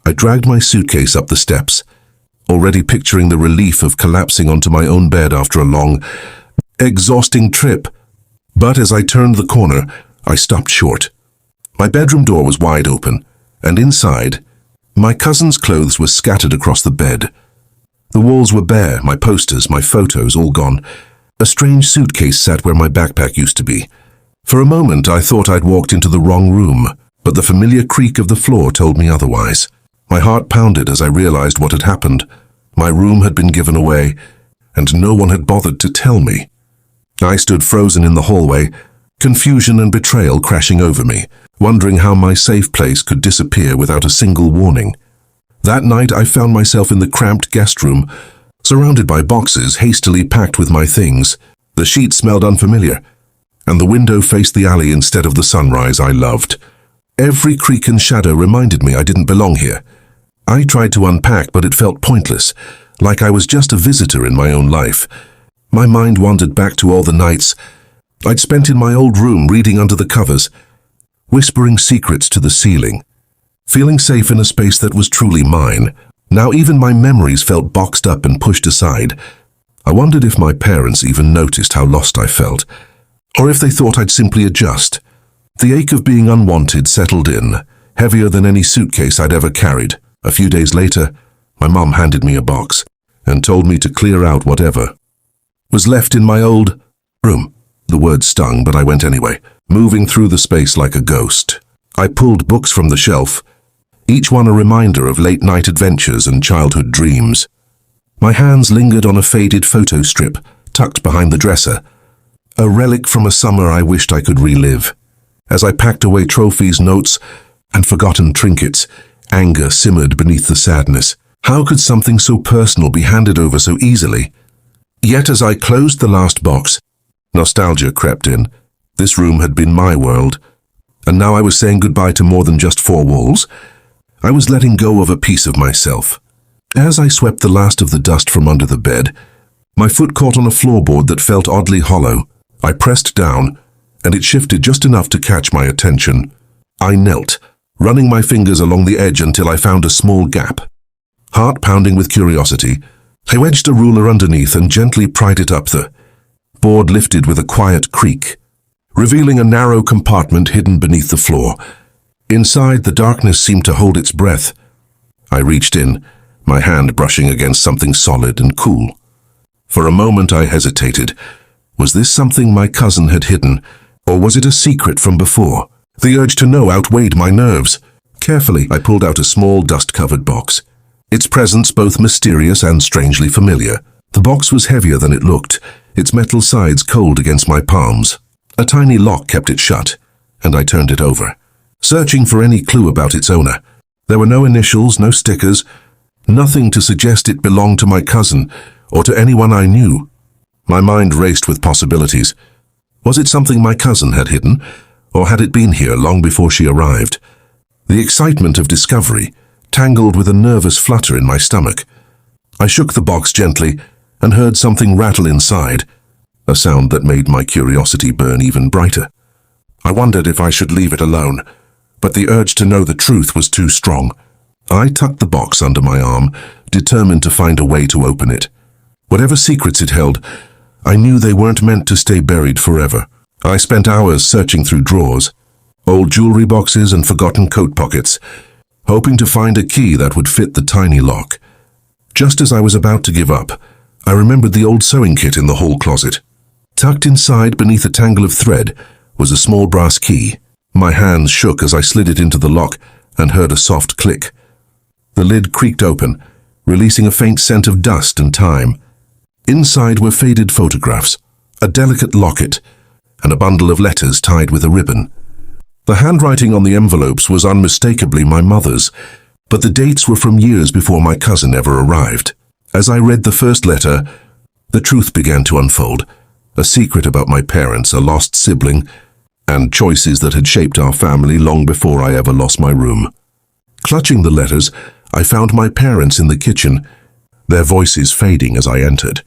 I dragged my suitcase up the steps, already picturing the relief of collapsing onto my own bed after a long, exhausting trip. But as I turned the corner, I stopped short. My bedroom door was wide open, and inside, my cousin's clothes were scattered across the bed. The walls were bare, my posters, my photos, all gone. A strange suitcase sat where my backpack used to be. For a moment, I thought I'd walked into the wrong room, but the familiar creak of the floor told me otherwise. My heart pounded as I realized what had happened. My room had been given away, and no one had bothered to tell me. I stood frozen in the hallway, confusion and betrayal crashing over me, wondering how my safe place could disappear without a single warning. That night, I found myself in the cramped guest room, surrounded by boxes hastily packed with my things. The sheets smelled unfamiliar, and the window faced the alley instead of the sunrise I loved. Every creak and shadow reminded me I didn't belong here. I tried to unpack, but it felt pointless, like I was just a visitor in my own life. My mind wandered back to all the nights I'd spent in my old room reading under the covers, whispering secrets to the ceiling, feeling safe in a space that was truly mine. Now even my memories felt boxed up and pushed aside. I wondered if my parents even noticed how lost I felt, or if they thought I'd simply adjust. The ache of being unwanted settled in, heavier than any suitcase I'd ever carried. A few days later, my mom handed me a box and told me to clear out whatever was left in my old room. The word stung, but I went anyway, moving through the space like a ghost. I pulled books from the shelf, each one a reminder of late-night adventures and childhood dreams. My hands lingered on a faded photo strip tucked behind the dresser, a relic from a summer I wished I could relive. As I packed away trophies, notes, and forgotten trinkets, anger simmered beneath the sadness. How could something so personal be handed over so easily? Yet as I closed the last box, nostalgia crept in. This room had been my world, and now I was saying goodbye to more than just four walls. I was letting go of a piece of myself. As I swept the last of the dust from under the bed, my foot caught on a floorboard that felt oddly hollow. I pressed down, and it shifted just enough to catch my attention. I knelt, running my fingers along the edge until I found a small gap. Heart pounding with curiosity, I wedged a ruler underneath and gently pried it up. The board lifted with a quiet creak, revealing a narrow compartment hidden beneath the floor. Inside, the darkness seemed to hold its breath. I reached in, my hand brushing against something solid and cool. For a moment I hesitated. Was this something my cousin had hidden, or was it a secret from before? The urge to know outweighed my nerves. Carefully, I pulled out a small, dust-covered box, its presence both mysterious and strangely familiar. The box was heavier than it looked, its metal sides cold against my palms. A tiny lock kept it shut, and I turned it over, searching for any clue about its owner. There were no initials, no stickers, nothing to suggest it belonged to my cousin or to anyone I knew. My mind raced with possibilities. Was it something my cousin had hidden, or had it been here long before she arrived? The excitement of discovery tangled with a nervous flutter in my stomach. I shook the box gently and heard something rattle inside, a sound that made my curiosity burn even brighter. I wondered if I should leave it alone, but the urge to know the truth was too strong. I tucked the box under my arm, determined to find a way to open it. Whatever secrets it held, I knew they weren't meant to stay buried forever. I spent hours searching through drawers, old jewelry boxes and forgotten coat pockets, hoping to find a key that would fit the tiny lock. Just as I was about to give up, I remembered the old sewing kit in the hall closet. Tucked inside beneath a tangle of thread was a small brass key. My hands shook as I slid it into the lock and heard a soft click. The lid creaked open, releasing a faint scent of dust and time. Inside were faded photographs, a delicate locket, and a bundle of letters tied with a ribbon. The handwriting on the envelopes was unmistakably my mother's, but the dates were from years before my cousin ever arrived. As I read the first letter, the truth began to unfold. A secret about my parents, a lost sibling, and choices that had shaped our family long before I ever lost my room. Clutching the letters, I found my parents in the kitchen, their voices fading as I entered.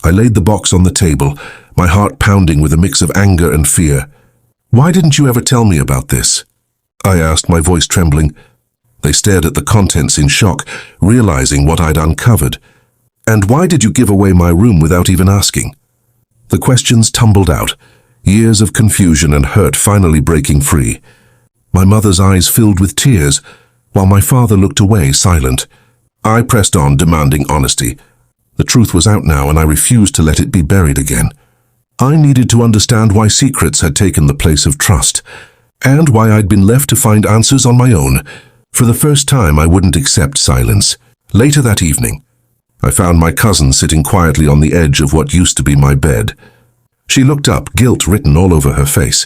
I laid the box on the table, my heart pounding with a mix of anger and fear. "Why didn't you ever tell me about this?" I asked, my voice trembling. They stared at the contents in shock, realizing what I'd uncovered. "And why did you give away my room without even asking?" The questions tumbled out, years of confusion and hurt finally breaking free. My mother's eyes filled with tears, while my father looked away, silent. I pressed on, demanding honesty. The truth was out now, and I refused to let it be buried again. I needed to understand why secrets had taken the place of trust, and why I'd been left to find answers on my own. For the first time, I wouldn't accept silence. Later that evening, I found my cousin sitting quietly on the edge of what used to be my bed. She looked up, guilt written all over her face.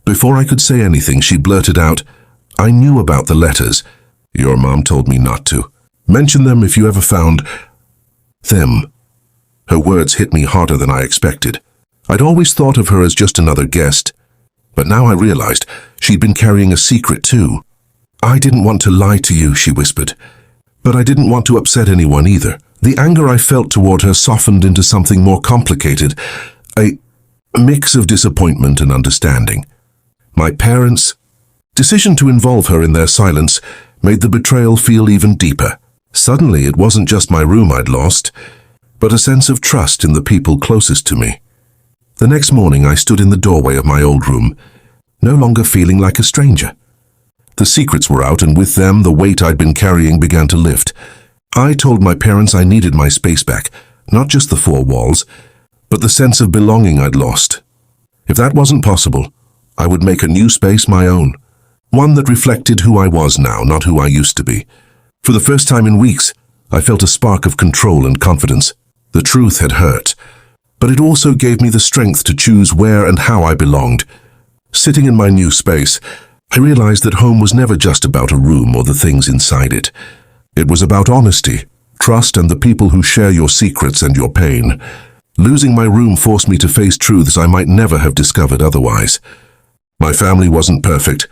Before I could say anything, she blurted out, "I knew about the letters. Your mom told me not to. Mention them if you ever found them." Her words hit me harder than I expected. I'd always thought of her as just another guest, but now I realized she'd been carrying a secret too. "I didn't want to lie to you," she whispered, "but I didn't want to upset anyone either." The anger I felt toward her softened into something more complicated, a mix of disappointment and understanding. My parents' decision to involve her in their silence made the betrayal feel even deeper. Suddenly, it wasn't just my room I'd lost, but a sense of trust in the people closest to me. The next morning, I stood in the doorway of my old room, no longer feeling like a stranger. The secrets were out, and with them, the weight I'd been carrying began to lift. I told my parents I needed my space back, not just the four walls, but the sense of belonging I'd lost. If that wasn't possible, I would make a new space my own, one that reflected who I was now, not who I used to be. For the first time in weeks, I felt a spark of control and confidence. The truth had hurt, but it also gave me the strength to choose where and how I belonged. Sitting in my new space, I realized that home was never just about a room or the things inside it. It was about honesty, trust, and the people who share your secrets and your pain. Losing my room forced me to face truths I might never have discovered otherwise. My family wasn't perfect,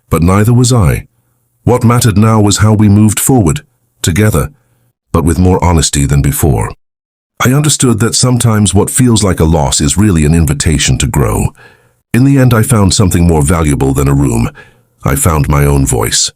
but neither was I. What mattered now was how we moved forward, together, but with more honesty than before. I understood that sometimes what feels like a loss is really an invitation to grow. In the end, I found something more valuable than a room. I found my own voice.